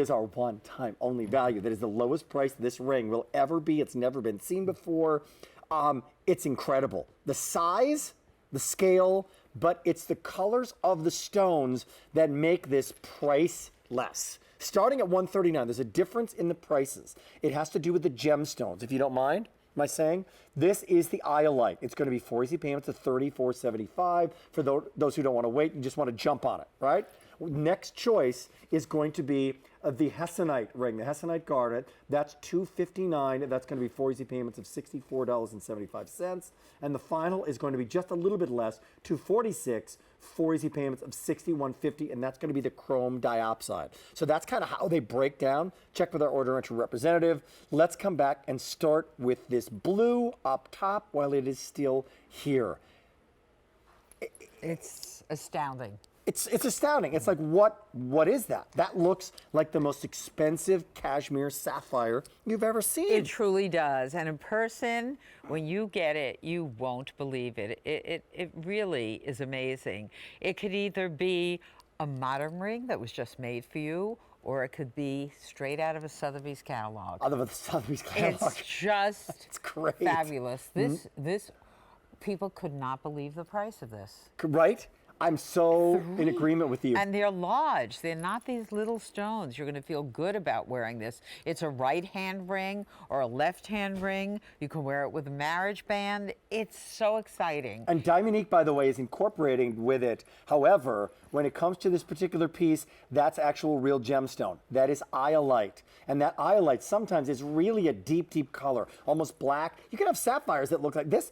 is our one-time only value. That is the lowest price this ring will ever be. It's never been seen before. It's incredible. The size, the scale, but it's the colors of the stones that make this priceless. Starting at $139, there's a difference in the prices. It has to do with the gemstones, if you don't mind. Am I saying? This is the iolite. It's going to be 4 easy payments of $34.75. For those who don't want to wait, you just want to jump on it, right? Next choice is going to be the Hessonite ring, the Hessonite garnet. That's $259. That's going to be 4 easy payments of $64.75. And the final is going to be just a little bit less, $246, 4 easy payments of $61.50, and that's going to be the chrome diopside. So that's kind of how they break down. Check with our order entry representative. Let's come back and start with this blue up top while it is still here. It's astounding. It's astounding. It's like, what is that? That looks like the most expensive cashmere sapphire you've ever seen. It truly does. And in person, when you get it, you won't believe it. It really is amazing. It could either be a modern ring that was just made for you, or it could be straight out of a Sotheby's catalog. Out of a Sotheby's catalog. It's just it's great. Fabulous. This people could not believe the price of this. Right? I'm so in agreement with you. And they're large. They're not these little stones. You're going to feel good about wearing this. It's a right-hand ring or a left-hand ring. You can wear it with a marriage band. It's so exciting. And Domeier, by the way, is incorporating with it. However, when it comes to this particular piece, that's actual real gemstone. That is iolite. And that iolite sometimes is really a deep, deep color, almost black. You can have sapphires that look like this.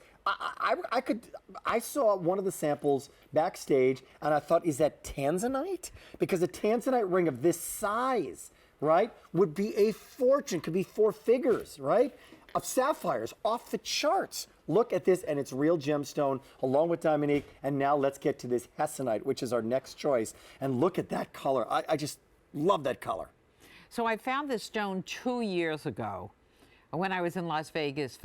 I saw one of the samples backstage, and I thought, is that tanzanite? Because a tanzanite ring of this size, right, would be a fortune, could be 4 figures, right, of sapphires off the charts. Look at this, and it's real gemstone, along with Domeier. And now let's get to this Hessonite, which is our next choice. And look at that color. I just love that color. So I found this stone 2 years ago when I was in Las Vegas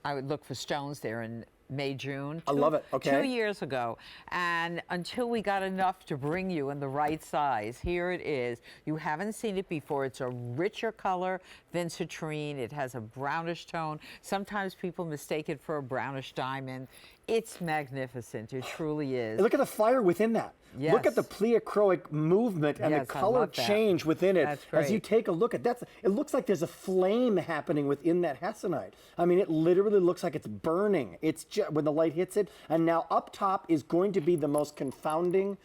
I would look for stones there in May, June. I love it. Okay. 2 years ago. And until we got enough to bring you in the right size, here it is. You haven't seen it before. It's a richer color than citrine. It has a brownish tone. Sometimes people mistake it for a brownish diamond. It's magnificent. It truly is. Look at the fire within that. Yes. Look at the plesiochroic movement and the color change within it. That's great. As you take a look at that, it looks like there's a flame happening within that Hessonite. I mean, it literally looks like it's burning. It's just, when the light hits it. And now up top is going to be the most confounding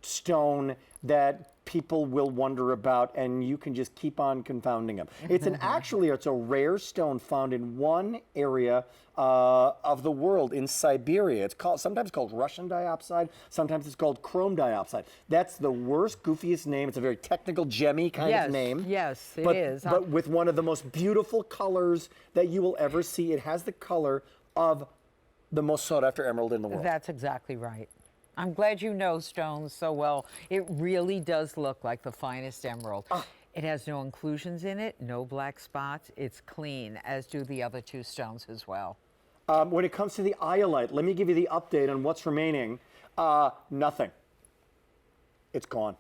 stone that people will wonder about, and you can just keep on confounding them. It's it's a rare stone found in one area of the world in Siberia. It's sometimes called Russian diopside, sometimes it's called chrome diopside. That's the worst, goofiest name. It's a very technical, gemmy kind of name. Yes, it is. But with one of the most beautiful colors that you will ever see. It has the color of the most sought after emerald in the world. That's exactly right. I'm glad you know stones so well. It really does look like the finest emerald. It has no inclusions in it, no black spots. It's clean, as do the other 2 stones as well. When it comes to the iolite, let me give you the update on what's remaining. Nothing. It's gone.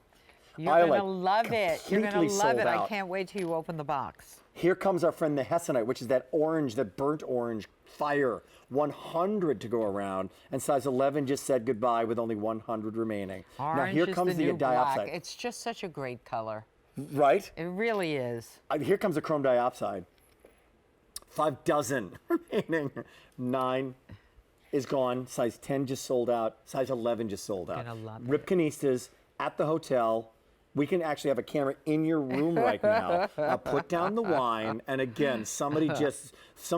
You're going to love it. You're going to love it. I can't wait till you open the box. Here comes our friend the Hessonite, which is that orange, that burnt orange fire. 100 to go around, and size 11 just said goodbye with only 100 remaining. Orange now here comes the diopside. It's just such a great color. Right? It really is. Here comes the chrome diopside. 5 dozen remaining. 9 is gone. Size 10 just sold out. Size 11 just sold out. Gonna love it. Ripkanistas at the hotel. We can actually have a camera in your room right now. Put down the wine, and again, some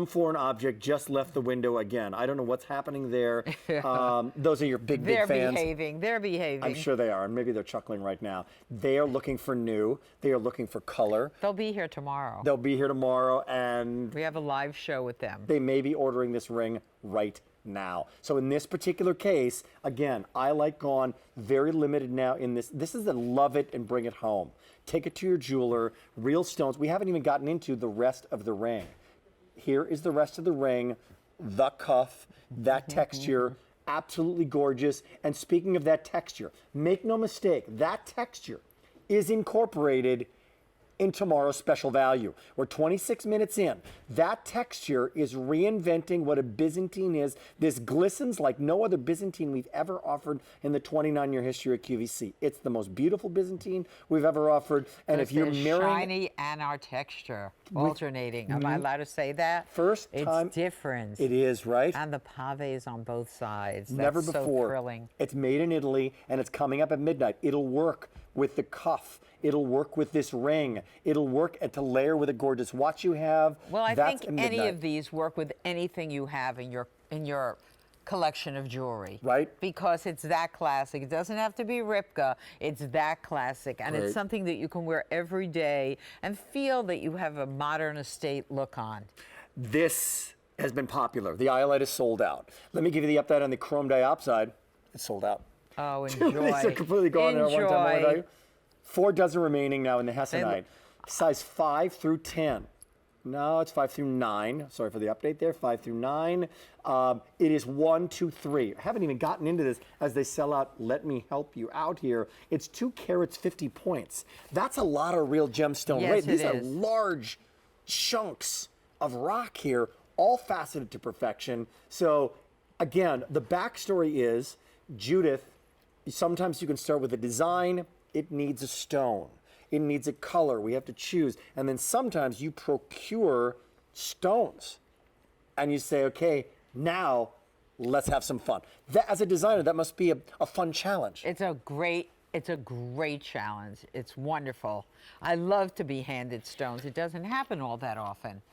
foreign object just left the window again. I don't know what's happening there. Those are your big fans. They're behaving. I'm sure they are, and maybe they're chuckling right now. They are looking for new. They are looking for color. They'll be here tomorrow. They'll be here tomorrow, and we have a live show with them. They may be ordering this ring right now. So in this particular case, again, iolite gone, very limited now in this. This is a love it and bring it home. Take it to your jeweler, real stones. We haven't even gotten into the rest of the ring. Here is the rest of the ring, the cuff, that texture, absolutely gorgeous. And speaking of that texture, make no mistake, that texture is incorporated in tomorrow's special value. We're 26 minutes in. That texture is reinventing what a Byzantine is. This glistens like no other Byzantine we've ever offered in the 29-year history of QVC. It's the most beautiful Byzantine we've ever offered. And if you're mirroring shiny and our texture alternating, am I allowed to say that? First time, it's different. It is, right? And the pavés on both sides. Never That's before. So thrilling. It's made in Italy, and it's coming up at midnight. It'll work with the cuff. It'll work with this ring. It'll work to layer with a gorgeous watch you have. Well, I That's think at any midnight. of these work with anything you have in your collection of jewelry. Right. Because it's that classic. It doesn't have to be Ripka. It's that classic. And Great. it's something that you can wear every day and feel that you have a modern estate look on. This has been popular. The Iolite is sold out. Let me give you the update on the chrome diopside. It's sold out. Oh, enjoy. These are completely gone there at one time. Enjoy. 4 dozen remaining now in the Hessenite. Size 5 through 10. No, it's 5 through 9. Sorry for the update there. 5 through 9. It is 1, 2, 3. I haven't even gotten into this as they sell out. Let me help you out here. It's 2 carats, 50 points. That's a lot of real gemstone Yes, weight. it These are is. large chunks of rock here, all faceted to perfection. So, again, the backstory is Judith. Sometimes you can start with a design. It needs a stone. It needs a color. We have to choose. And then sometimes you procure stones. And you say, okay, now let's have some fun. That, as a designer, that must be a fun challenge. It's a great challenge. It's wonderful. I love to be handed stones. It doesn't happen all that often.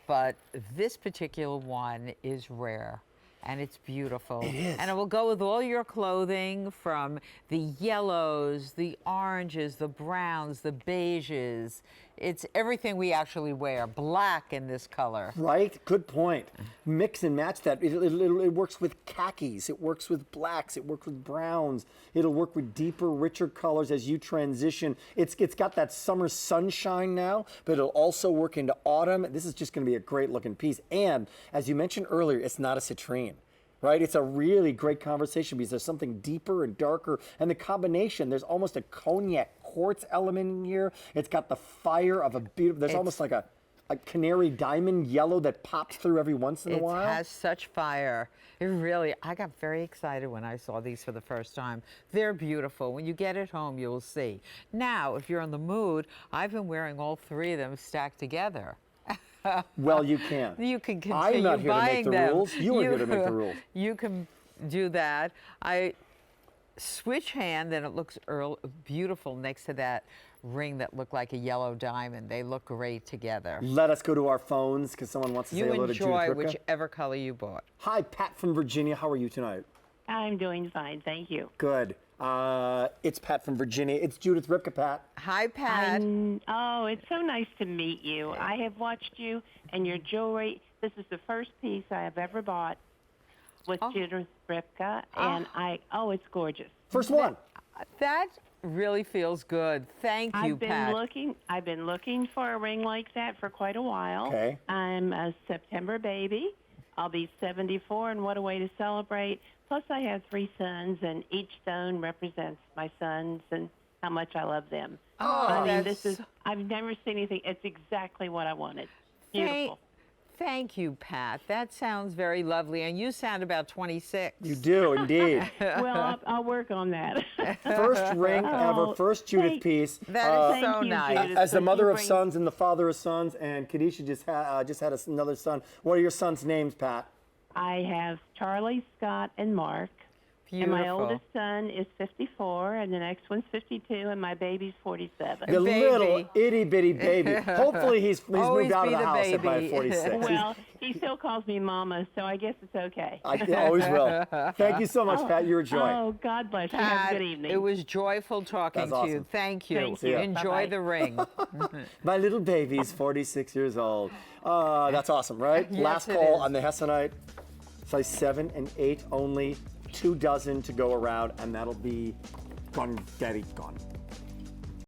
But this particular one is rare. And it's beautiful. It is. And it will go with all your clothing, from the yellows, the oranges, the browns, the beiges. It's everything we actually wear. Black in this color. Right? Good point. Mix and match that. It works with khakis. It works with blacks. It works with browns. It'll work with deeper, richer colors as you transition. It's got that summer sunshine now, but it'll also work into autumn. This is just going to be a great looking piece. And as you mentioned earlier, it's not a citrine. Right? It's a really great conversation because there's something deeper and darker. And the combination, there's almost a cognac quartz element in here. It's got the fire of a beautiful, there's almost like a canary diamond yellow that pops through every once in a while. It has such fire. It really, I got very excited when I saw these for the first time. They're beautiful. When you get it home, you'll see. Now, if you're in the mood, I've been wearing all 3 of them stacked together. Well, you can. You can continue I'm not here to make buying the them. rules. You are here to make the rules. You can do that. I switch hand, and it looks beautiful next to that ring that looked like a yellow diamond. They look great together. Let us go to our phones because someone wants to say You hello to Judith enjoy Ripka. whichever color you bought. Hi, Pat from Virginia. How are you tonight? I'm doing fine, thank you. Good. It's Pat from Virginia. It's Judith Ripka, Pat. Hi, Pat. Oh, it's so nice to meet you. I have watched you and your jewelry. This is the first piece I have ever bought with Judith Ripka, and it's gorgeous. First one. That really feels good. Thank you, Pat. I've been looking for a ring like that for quite a while. Okay. I'm a September baby. I'll be 74, and what a way to celebrate. Plus, I have 3 sons, and each stone represents my sons and how much I love them. Oh, I mean, I've never seen anything. It's exactly what I wanted. Beautiful. Thank you, Pat. That sounds very lovely. And you sound about 26. You do, indeed. Well, I'll work on that. First ring ever, first Judith piece. That is so Thank you, nice. Judith. As the So mother you of bring- sons and the father of sons, and Kadisha just had another son. What are your sons' names, Pat? I have Charlie, Scott, and Mark. Beautiful. And my oldest son is 54, and the next one's 52, and my baby's 47. The Baby. little itty bitty baby. Hopefully he's Always moved out of be the the house by baby. 46. Well, he still calls me Mama, so I guess it's okay. I always will. Thank you so much, Pat. You're a joy. Oh, God bless you. Have Pat, a good evening. it was joyful talking That's to you. awesome. Thank you. Thank you. Enjoy Bye-bye. the ring. My little baby's 46 years old. That's awesome, right? Yes, Last it call is. on the Hessenite. Size 7 and 8 only. 2 dozen to go around, and that'll be gone, daddy, gone.